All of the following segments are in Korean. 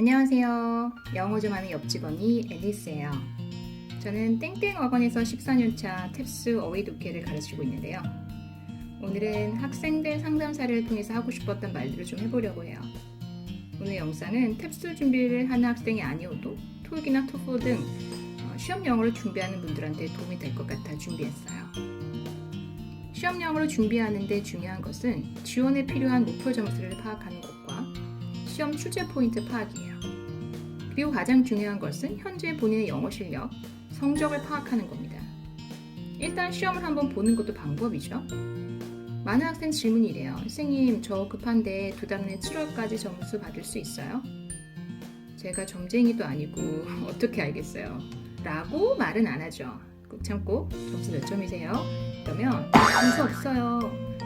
안녕하세요. 영어 좀 하는 옆집 언니 앨리스예요. 저는 땡땡어건에서 14년차 탭스 어휘 독해를 가르치고 있는데요. 오늘은 학생들 상담사를 통해서 하고 싶었던 말들을 좀 해보려고 해요. 오늘 영상은 탭스 준비를 하는 학생이 아니어도 토익이나 토플 등 시험 영어를 준비하는 분들한테 도움이 될 것 같아 준비했어요. 시험 영어를 준비하는데 중요한 것은 지원에 필요한 목표 점수를 파악하는 것과 시험 출제 포인트 파악이에요. 그리고 가장 중요한 것은 현재 본인의 영어 실력, 성적을 파악하는 겁니다. 일단 시험을 한번 보는 것도 방법이죠. 많은 학생 질문이 이래요. 선생님, 저 급한데 두 달 안에 7월까지 점수 받을 수 있어요? 제가 점쟁이도 아니고 어떻게 알겠어요? 라고 말은 안 하죠. 꼭 참고 점수 몇 점이세요? 그러면 점수 없어요.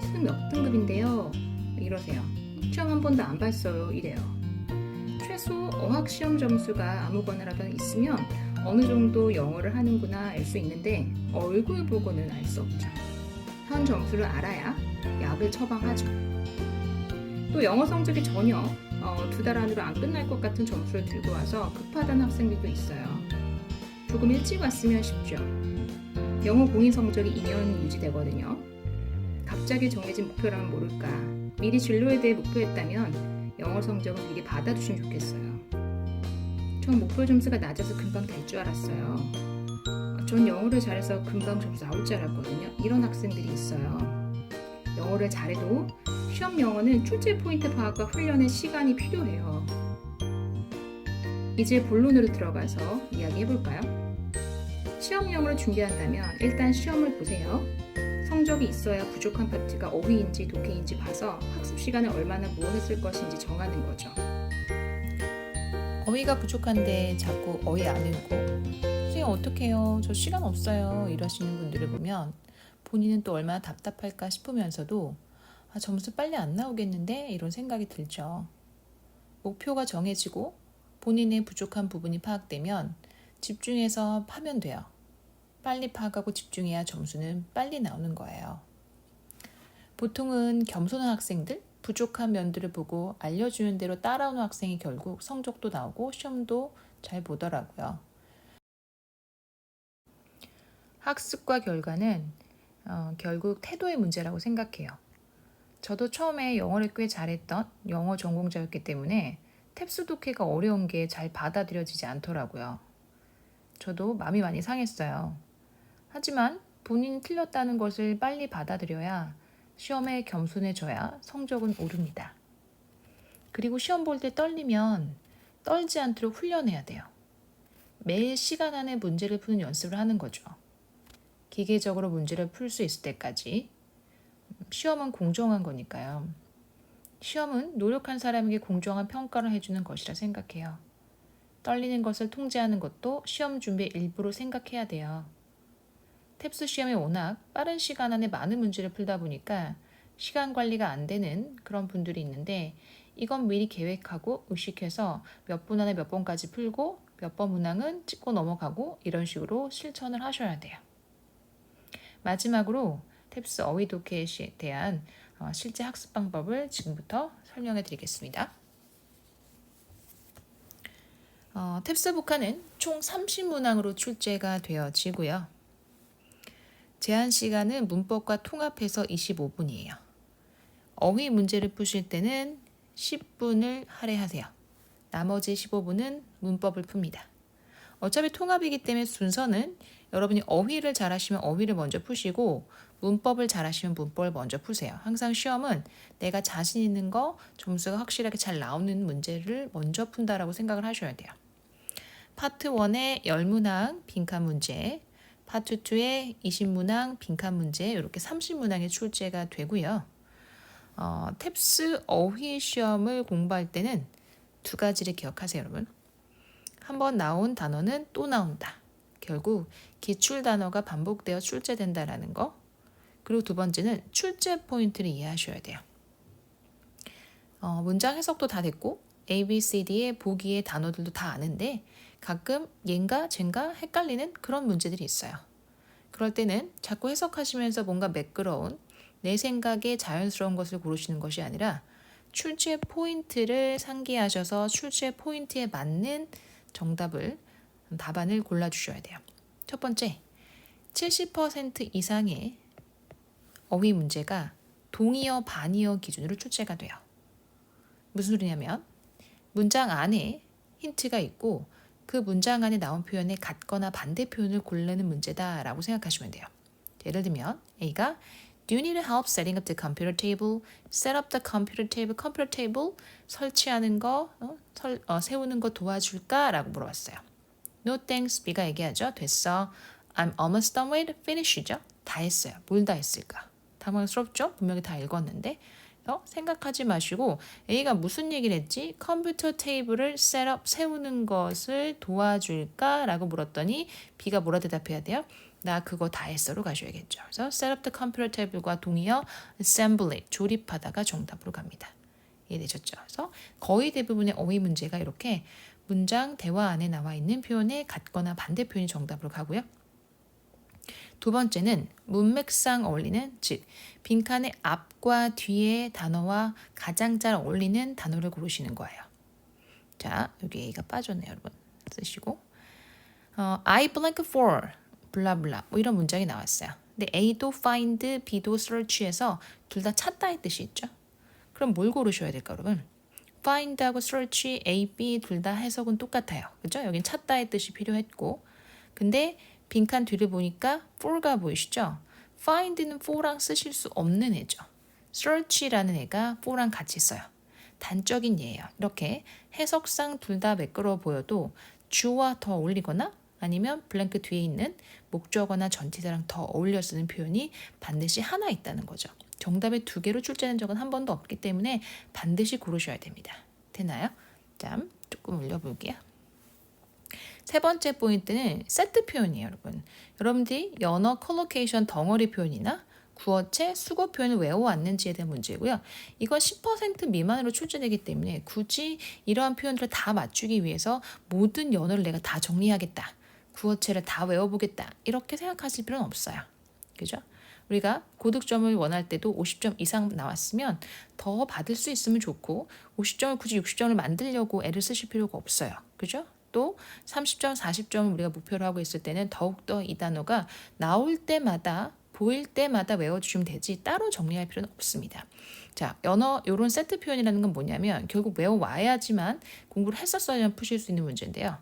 수능 몇 등급인데요? 이러세요. 시험 한 번도 안 봤어요. 이래요. 최소 어학 시험 점수가 아무거나라도 있으면 어느 정도 영어를 하는구나 알 수 있는데 얼굴 보고는 알 수 없죠. 현 점수를 알아야 약을 처방하죠. 또 영어 성적이 전혀 두 달 안으로 안 끝날 것 같은 점수를 들고 와서 급하다는 학생들도 있어요. 조금 일찍 왔으면 쉽죠. 영어 공인 성적이 2년 유지되거든요. 갑자기 정해진 목표라면 모를까. 미리 진로에 대해 목표했다면 영어 성적은 미리 받아두시면 좋겠어요. 전 목표 점수가 낮아서 금방 될 줄 알았어요. 전 영어를 잘해서 금방 점수 나올 줄 알았거든요. 이런 학생들이 있어요. 영어를 잘해도 시험 영어는 출제 포인트 파악과 훈련에 시간이 필요해요. 이제 본론으로 들어가서 이야기해볼까요? 시험 영어를 준비한다면 일단 시험을 보세요. 성적이 있어야 부족한 파트가 어휘인지 독해인지 봐서 학습 시간을 얼마나 무엇했을 것인지 정하는 거죠. 어휘가 부족한데 자꾸 어휘 안 읽고 선생님 어떡해요? 저 시간 없어요. 이러시는 분들을 보면 본인은 또 얼마나 답답할까 싶으면서도 점수 빨리 안 나오겠는데 이런 생각이 들죠. 목표가 정해지고 본인의 부족한 부분이 파악되면 집중해서 파면 돼요. 빨리 파악하고 집중해야 점수는 빨리 나오는 거예요. 보통은 겸손한 학생들, 부족한 면들을 보고 알려주는 대로 따라오는 학생이 결국 성적도 나오고 시험도 잘 보더라고요. 학습과 결과는 결국 태도의 문제라고 생각해요. 저도 처음에 영어를 꽤 잘했던 영어 전공자였기 때문에 탭스 독해가 어려운 게 잘 받아들여지지 않더라고요. 저도 마음이 많이 상했어요. 하지만 본인이 틀렸다는 것을 빨리 받아들여야 시험에 겸손해져야 성적은 오릅니다. 그리고 시험 볼 때 떨리면 떨지 않도록 훈련해야 돼요. 매일 시간 안에 문제를 푸는 연습을 하는 거죠. 기계적으로 문제를 풀 수 있을 때까지. 시험은 공정한 거니까요. 시험은 노력한 사람에게 공정한 평가를 해주는 것이라 생각해요. 떨리는 것을 통제하는 것도 시험 준비의 일부로 생각해야 돼요. 탭스 시험이 워낙 빠른 시간 안에 많은 문제를 풀다 보니까 시간 관리가 안 되는 그런 분들이 있는데 이건 미리 계획하고 의식해서 몇 분 안에 몇 번까지 풀고 몇 번 문항은 찍고 넘어가고 이런 식으로 실천을 하셔야 돼요. 마지막으로 탭스 어휘 독해에 대한 실제 학습 방법을 지금부터 설명해 드리겠습니다. 탭스 복화는 총 30문항으로 출제가 되어지고요. 제한 시간은 문법과 통합해서 25분이에요. 어휘 문제를 푸실 때는 10분을 할애하세요. 나머지 15분은 문법을 풉니다. 어차피 통합이기 때문에 순서는 여러분이 어휘를 잘하시면 어휘를 먼저 푸시고 문법을 잘하시면 문법을 먼저 푸세요. 항상 시험은 내가 자신 있는 거 점수가 확실하게 잘 나오는 문제를 먼저 푼다라고 생각을 하셔야 돼요. 파트 1의 10문항 빈칸 문제, 파트 2의 20문항 빈칸 문제 이렇게 30문항의 출제가 되고요. 탭스 어휘 시험을 공부할 때는 두 가지를 기억하세요, 여러분. 한번 나온 단어는 또 나온다. 결국 기출 단어가 반복되어 출제된다라는 거. 그리고 두 번째는 출제 포인트를 이해하셔야 돼요. 문장 해석도 다 됐고 A, B, C, D의 보기의 단어들도 다 아는데 가끔 얜가 쟨가 헷갈리는 그런 문제들이 있어요. 그럴 때는 자꾸 해석하시면서 뭔가 매끄러운 내 생각에 자연스러운 것을 고르시는 것이 아니라 출제 포인트를 상기하셔서 출제 포인트에 맞는 답안을 골라주셔야 돼요. 첫 번째, 70% 이상의 어휘 문제가 동의어, 반의어 기준으로 출제가 돼요. 무슨 소리냐면 문장 안에 힌트가 있고 그 문장 안에 나온 표현의 같거나 반대 표현을 고르는 문제다라고 생각하시면 돼요. 예를 들면 A가 Do you need help setting up the computer table? Set up the computer table. 컴퓨터 테이블 설치하는 거, 세우는 거 도와줄까? 라고 물어봤어요. No thanks. B가 얘기하죠. 됐어. I'm almost done with. Finish죠. 다 했어요. 뭘 다 했을까? 당황스럽죠? 분명히 다 읽었는데 생각하지 마시고 A가 무슨 얘기를 했지? 컴퓨터 테이블을 셋업 세우는 것을 도와줄까? 라고 물었더니 B가 뭐라 대답해야 돼요? 나 그거 다 했어로 가셔야겠죠. 그래서 set up the computer table과 동의어 assembly 조립하다가 정답으로 갑니다. 이해되셨죠? 그래서 거의 대부분의 어휘 문제가 이렇게 문장 대화 안에 나와 있는 표현의 같거나 반대 표현이 정답으로 가고요. 두 번째는 문맥상 어울리는, 즉 빈칸의 앞과 뒤의 단어와 가장 잘 어울리는 단어를 고르시는 거예요. 자, 여기 A가 빠졌네요, 여러분. 쓰시고 I blank for 블라블라 뭐 이런 문장이 나왔어요. 근데 A도 find, B도 search에서 둘 다 찾다의 뜻이 있죠. 그럼 뭘 고르셔야 될까, 여러분? find하고 search, A, B 둘 다 해석은 똑같아요. 그죠? 여긴 찾다의 뜻이 필요했고 근데 빈칸 뒤를 보니까 for가 보이시죠? find는 for랑 쓰실 수 없는 애죠. search라는 애가 for랑 같이 써요. 단적인 예예요. 이렇게 해석상 둘 다 매끄러워 보여도 주어와 더 어울리거나 아니면 블랭크 뒤에 있는 목적어나 전치사랑 더 어울려 쓰는 표현이 반드시 하나 있다는 거죠. 정답에 두 개로 출제된 적은 한 번도 없기 때문에 반드시 고르셔야 됩니다. 되나요? 자, 조금 올려볼게요. 세 번째 포인트는 세트 표현이에요, 여러분. 여러분들이 연어 컬로케이션 덩어리 표현이나 구어체, 수거 표현을 외워왔는지에 대한 문제고요. 이건 10% 미만으로 출제되기 때문에 굳이 이러한 표현들을 다 맞추기 위해서 모든 연어를 내가 다 정리하겠다. 구어체를 다 외워보겠다. 이렇게 생각하실 필요는 없어요. 그죠? 우리가 고득점을 원할 때도 50점 이상 나왔으면 더 받을 수 있으면 좋고 50점을 굳이 60점을 만들려고 애를 쓰실 필요가 없어요. 그죠? 또 30점, 40점을 우리가 목표로 하고 있을 때는 더욱더 이 단어가 나올 때마다 보일 때마다 외워주시면 되지 따로 정리할 필요는 없습니다. 자, 연어 이런 세트 표현이라는 건 뭐냐면 결국 외워와야지만 공부를 했었어야만 푸실 수 있는 문제인데요.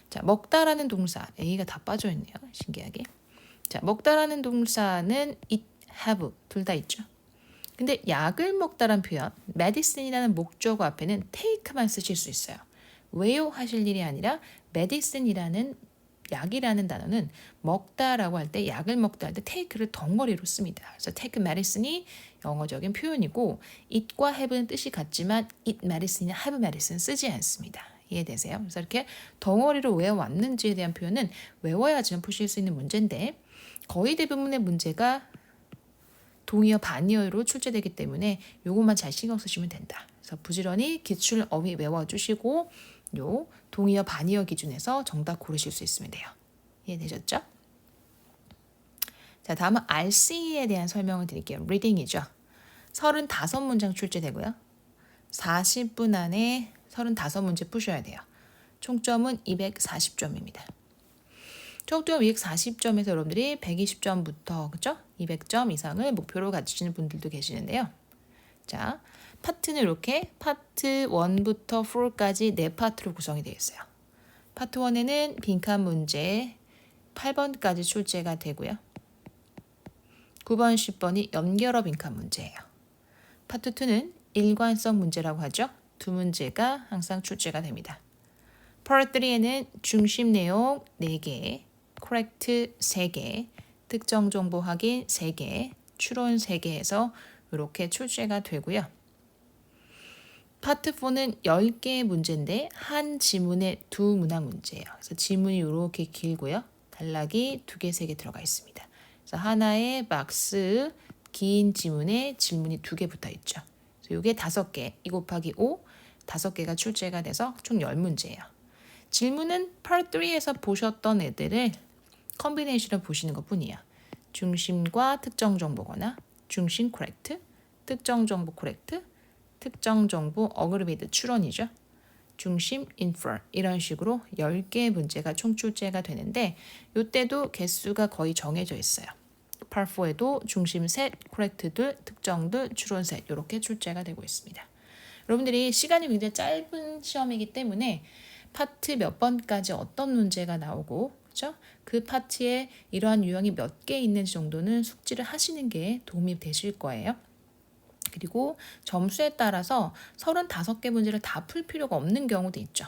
자, 먹다라는 동사 A가 다 빠져있네요. 신기하게. 자, 먹다라는 동사는 eat, have 둘 다 있죠. 근데 약을 먹다라는 표현 medicine이라는 목적어 앞에는 take만 쓰실 수 있어요. 왜요 하실 일이 아니라 medicine이라는 약이라는 단어는 먹다라고 할 때 약을 먹다 할 때 take를 덩어리로 씁니다. 그래서 take medicine이 영어적인 표현이고 eat과 have는 뜻이 같지만 eat medicine이나 have medicine 쓰지 않습니다. 이해되세요? 그래서 이렇게 덩어리로 외워왔는지에 대한 표현은 외워야지만 푸실 수 있는 문제인데 거의 대부분의 문제가 동의어, 반의어로 출제되기 때문에 요것만 잘 신경 쓰시면 된다. 그래서 부지런히 기출 어휘 외워주시고 요 동의어, 반의어 기준에서 정답 고르실 수 있으면 돼요. 이해되셨죠? 자, 다음은 RC에 대한 설명을 드릴게요. 리딩이죠. 35문장 출제되고요. 40분 안에 35문제 푸셔야 돼요. 총점은 240점입니다. 총점 240점에서 여러분들이 120점부터 그죠? 200점 이상을 목표로 가지시는 분들도 계시는데요. 자, 파트는 이렇게 파트 1부터 4까지 4파트로 구성이 되어 있어요. 파트 1에는 빈칸 문제 8번까지 출제가 되고요. 9번, 10번이 연결어 빈칸 문제예요. 파트 2는 일관성 문제라고 하죠. 두 문제가 항상 출제가 됩니다. 파트 3에는 중심 내용 4개, correct 3개, 특정 정보 확인 3개, 추론 3개에서 이렇게 출제가 되고요. 파트 4는 10개의 문제인데 한 지문에 두 문항 문제예요. 그래서 지문이 이렇게 길고요. 단락이 2개, 3개 들어가 있습니다. 그래서 하나의 박스 긴 지문에 질문이 2개 붙어 있죠. 그래서 이게 5개, 2 곱하기 5, 5개가 출제가 돼서 총 10문제예요. 질문은 파트 3에서 보셨던 애들을 컨비네이션을 보시는 것뿐이에요. 중심과 특정 정보거나 중심 correct, 특정 정보 correct, 특정 정보 어그리베이트 추론이죠. 중심 infer 이런 식으로 10개의 문제가 총 출제가 되는데 이때도 개수가 거의 정해져 있어요. Part 4에도 중심 셋, correct들, 특정들, 추론 셋 이렇게 출제가 되고 있습니다. 여러분들이 시간이 굉장히 짧은 시험이기 때문에 파트 몇 번까지 어떤 문제가 나오고 그렇죠? 그 파트에 이러한 유형이 몇 개 있는지 정도는 숙지를 하시는 게 도움이 되실 거예요. 그리고 점수에 따라서 35개 문제를 다 풀 필요가 없는 경우도 있죠.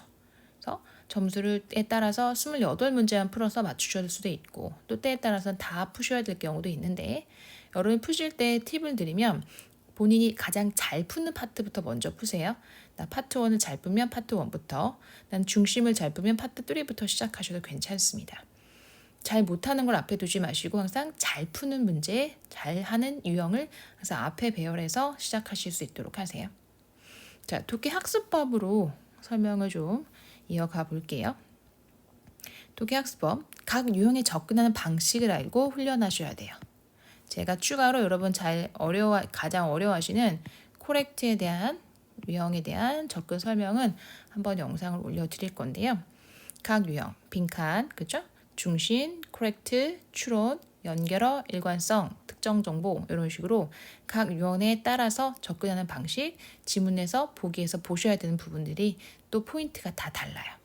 그래서 점수에 따라서 28문제만 풀어서 맞추실 수도 있고 또 때에 따라서는 다 푸셔야 될 경우도 있는데 여러분이 푸실 때 팁을 드리면 본인이 가장 잘 푸는 파트부터 먼저 푸세요. 나 파트 1을 잘 풀면 파트 1부터, 난 중심을 잘 풀면 파트 3부터 시작하셔도 괜찮습니다. 잘 못하는 걸 앞에 두지 마시고 항상 잘 푸는 문제, 잘하는 유형을 항상 앞에 배열해서 시작하실 수 있도록 하세요. 자, 독해 학습법으로 설명을 좀 이어가 볼게요. 독해 학습법, 각 유형에 접근하는 방식을 알고 훈련하셔야 돼요. 제가 추가로 여러분 가장 어려워하시는 코렉트에 대한 유형에 대한 접근 설명은 한번 영상을 올려드릴 건데요. 각 유형, 빈칸, 그죠? 중심, 코렉트, 추론, 연결어, 일관성, 특정 정보 이런 식으로 각 유형에 따라서 접근하는 방식, 지문에서 보기에서 보셔야 되는 부분들이 또 포인트가 다 달라요.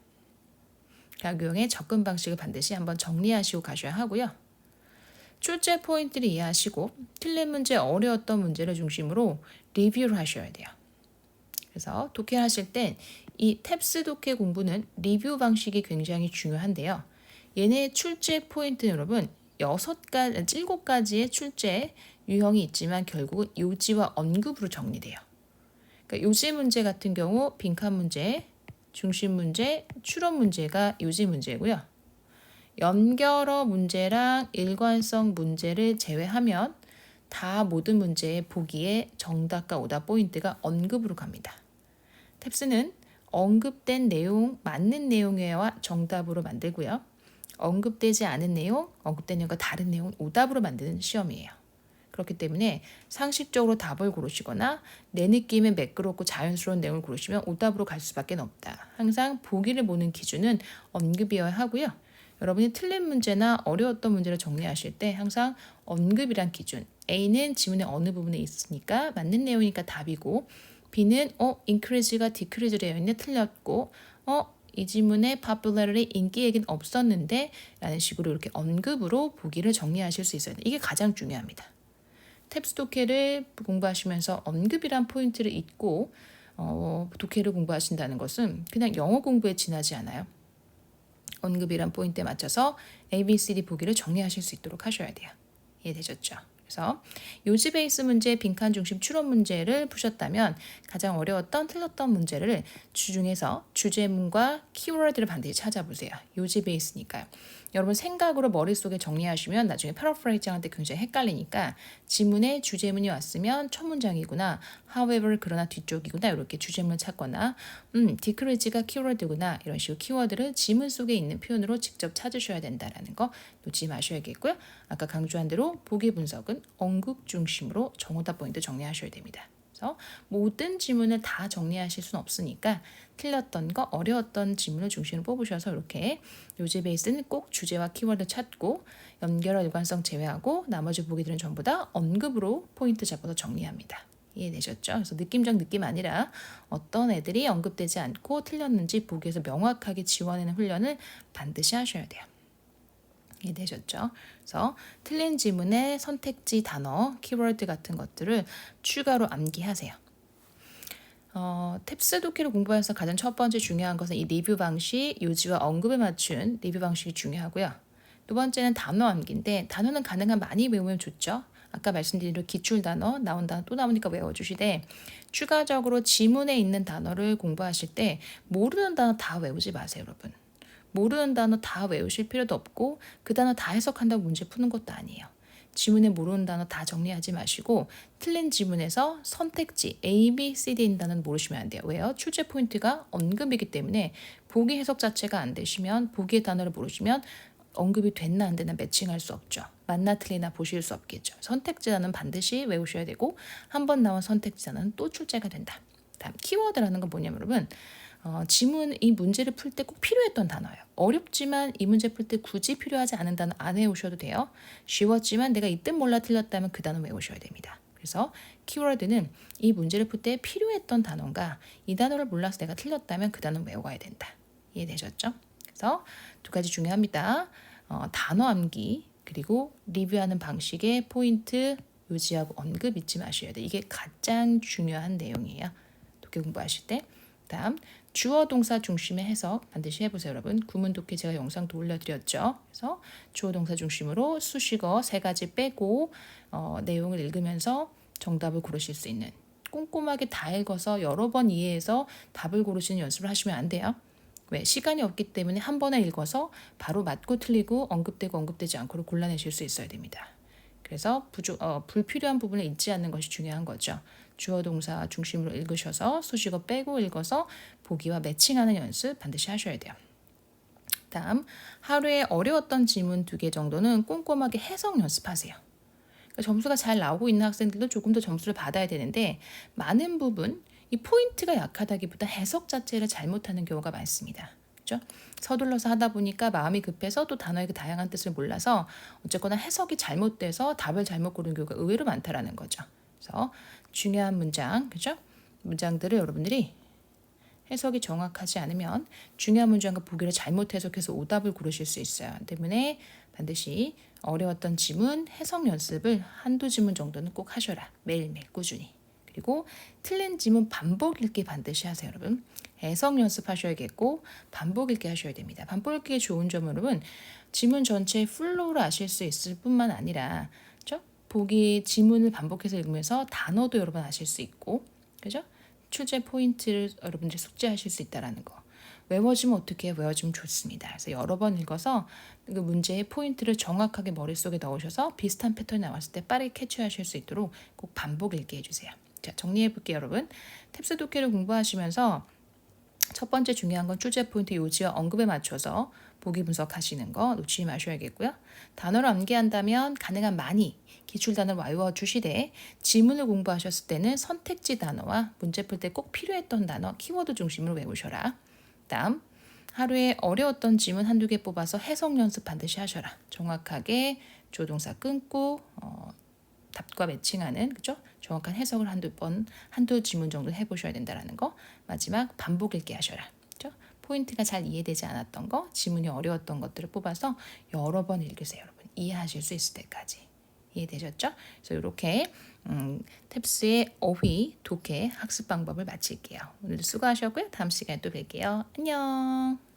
각 유형의 접근 방식을 반드시 한번 정리하시고 가셔야 하고요. 출제 포인트를 이해하시고 틀린 문제, 어려웠던 문제를 중심으로 리뷰를 하셔야 돼요. 그래서 독해하실 땐 이 탭스 독해 공부는 리뷰 방식이 굉장히 중요한데요. 얘네 출제 포인트는 여러분 7가지의 출제 유형이 있지만 결국은 요지와 언급으로 정리돼요. 그러니까 요지 문제 같은 경우 빈칸 문제, 중심 문제, 추론 문제가 요지 문제고요. 연결어 문제랑 일관성 문제를 제외하면 다 모든 문제의 보기에 정답과 오답 포인트가 언급으로 갑니다. 탭스는 언급된 내용, 맞는 내용에와 정답으로 만들고요. 언급되지 않은 내용, 언급된 내용과 다른 내용은 오답으로 만드는 시험이에요. 그렇기 때문에 상식적으로 답을 고르시거나 내 느낌에 매끄럽고 자연스러운 내용을 고르시면 오답으로 갈 수밖에 없다. 항상 보기를 보는 기준은 언급이어야 하고요. 여러분이 틀린 문제나 어려웠던 문제를 정리하실 때 항상 언급이란 기준, A는 지문의 어느 부분에 있으니까 맞는 내용이니까 답이고 B는 increase가 decrease 되어 있네 틀렸고 이 지문의 popularity 인기 얘기는 없었는데 라는 식으로 이렇게 언급으로 보기를 정리하실 수 있어요. 이게 가장 중요합니다. 탭스 독해를 공부하시면서 언급이란 포인트를 잊고 독해를 공부하신다는 것은 그냥 영어 공부에 지나지 않아요. 언급이란 포인트에 맞춰서 A, B, C, D 보기를 정리하실 수 있도록 하셔야 돼요. 이해되셨죠? 그래서 요지 베이스 문제, 빈칸 중심 추론 문제를 푸셨다면 가장 어려웠던 틀렸던 문제를 주중에서 주제문과 키워드를 반드시 찾아보세요. 요지 베이스니까요. 여러분 생각으로 머릿속에 정리하시면 나중에 패러프레이징 할 때 굉장히 헷갈리니까 지문에 주제문이 왔으면 첫 문장이구나. however 그러나 뒤쪽이구나. 이렇게 주제문을 찾거나 decrease가 키워드구나. 이런 식으로 키워드를 지문 속에 있는 표현으로 직접 찾으셔야 된다는 거 놓치지 마셔야겠고요. 아까 강조한 대로 보기 분석은 언급 중심으로 정오답 포인트 정리하셔야 됩니다. 그래서 모든 지문을 다 정리하실 수는 없으니까 틀렸던 거, 어려웠던 지문을 중심으로 뽑으셔서 이렇게 요지 베이스는 꼭 주제와 키워드 찾고 연결어 일관성 제외하고 나머지 보기들은 전부 다 언급으로 포인트 잡아서 정리합니다. 이해되셨죠? 그래서 느낌적 느낌 아니라 어떤 애들이 언급되지 않고 틀렸는지 보기에서 명확하게 지워내는 훈련을 반드시 하셔야 돼요. 이해되셨죠? 그래서 틀린 지문의 선택지 단어, 키워드 같은 것들을 추가로 암기하세요. 탭스 독해를 공부하면서 가장 첫 번째 중요한 것은 이 리뷰 방식, 요지와 언급에 맞춘 리뷰 방식이 중요하고요. 두 번째는 단어 암기인데 단어는 가능한 많이 외우면 좋죠. 아까 말씀드린 대로 기출 단어, 나온 단어 또 나오니까 외워주시되 추가적으로 지문에 있는 단어를 공부하실 때 모르는 단어 다 외우지 마세요, 여러분. 모르는 단어 다 외우실 필요도 없고 그 단어 다 해석한다고 문제 푸는 것도 아니에요. 지문에 모르는 단어 다 정리하지 마시고 틀린 지문에서 선택지 A, B, C, D인 단어는 모르시면 안 돼요. 왜요? 출제 포인트가 언급이기 때문에 보기 해석 자체가 안 되시면 보기의 단어를 모르시면 언급이 됐나 안 됐나 매칭할 수 없죠. 맞나 틀리나 보실 수 없겠죠. 선택지 단어는 반드시 외우셔야 되고 한 번 나온 선택지 단어는 또 출제가 된다. 다음 키워드라는 건 뭐냐면 여러분 지문 이 문제를 풀 때 꼭 필요했던 단어예요. 어렵지만 이 문제 풀 때 굳이 필요하지 않은 단어 안 외우셔도 돼요. 쉬웠지만 내가 이 뜻 몰라 틀렸다면 그 단어 외우셔야 됩니다. 그래서 키워드는 이 문제를 풀 때 필요했던 단어인가 이 단어를 몰라서 내가 틀렸다면 그 단어 외워가야 된다. 이해되셨죠? 그래서 두 가지 중요합니다. 단어 암기 그리고 리뷰하는 방식의 포인트 요지하고 언급 잊지 마셔야 돼. 이게 가장 중요한 내용이에요. 독해 공부하실 때. 다음 주어 동사 중심의 해석 반드시 해보세요 여러분. 구문 독해 제가 영상도 올려드렸죠. 그래서 주어 동사 중심으로 수식어 3가지 빼고 내용을 읽으면서 정답을 고르실 수 있는 꼼꼼하게 다 읽어서 여러 번 이해해서 답을 고르시는 연습을 하시면 안 돼요. 왜? 시간이 없기 때문에 한 번에 읽어서 바로 맞고 틀리고 언급되고 언급되지 않고 골라내실 수 있어야 됩니다. 그래서 불필요한 부분을 잊지 않는 것이 중요한 거죠. 주어 동사 중심으로 읽으셔서 수식어 빼고 읽어서 보기와 매칭하는 연습 반드시 하셔야 돼요. 다음 하루에 어려웠던 지문 2개 정도는 꼼꼼하게 해석 연습하세요. 그러니까 점수가 잘 나오고 있는 학생들도 조금 더 점수를 받아야 되는데 많은 부분 이 포인트가 약하다기보다 해석 자체를 잘못하는 경우가 많습니다. 그렇죠? 서둘러서 하다 보니까 마음이 급해서 또 단어의 그 다양한 뜻을 몰라서 어쨌거나 해석이 잘못돼서 답을 잘못 고르는 경우가 의외로 많다라는 거죠. 그래서 중요한 문장, 그죠? 문장들을 여러분들이 해석이 정확하지 않으면 중요한 문장과 보기를 잘못 해석해서 오답을 고르실 수 있어요. 때문에 반드시 어려웠던 지문 해석 연습을 한두 지문 정도는 꼭 하셔라. 매일매일 꾸준히. 그리고 틀린 지문 반복 읽기 반드시 하세요, 여러분. 해석 연습하셔야겠고 반복 읽기 하셔야 됩니다. 반복 읽기의 좋은 점은 여러분 지문 전체의 플로우를 아실 수 있을 뿐만 아니라 그렇죠? 보기 지문을 반복해서 읽으면서 단어도 여러분 아실 수 있고 그죠? 출제 포인트를 여러분들이 숙지하실 수 있다는 거. 외워지면 어떻게 해요? 외워지면 좋습니다. 그래서 여러 번 읽어서 그 문제의 포인트를 정확하게 머릿속에 넣으셔서 비슷한 패턴이 나왔을 때 빠르게 캐치하실 수 있도록 꼭 반복 읽기 해주세요. 자, 정리해 볼게요, 여러분. 탭스 독해를 공부하시면서 첫 번째 중요한 건 출제 포인트 요지와 언급에 맞춰서 보기 분석하시는 거 놓치지 마셔야겠고요. 단어를 암기한다면 가능한 많이 기출단어를 외워주시되 지문을 공부하셨을 때는 선택지 단어와 문제 풀 때 꼭 필요했던 단어 키워드 중심으로 외우셔라. 다음 하루에 어려웠던 지문 한두 개 뽑아서 해석 연습 반드시 하셔라. 정확하게 조동사 끊고 답과 매칭하는 그죠? 정확한 해석을 한두 지문 정도 해보셔야 된다는 거. 마지막 반복 읽기 하셔라. 그죠? 포인트가 잘 이해되지 않았던 거, 지문이 어려웠던 것들을 뽑아서 여러 번 읽으세요, 여러분. 이해하실 수 있을 때까지. 이해되셨죠? 그래서 이렇게 탭스의 어휘, 독해, 학습 방법을 마칠게요. 오늘도 수고하셨고요. 다음 시간에 또 뵐게요. 안녕.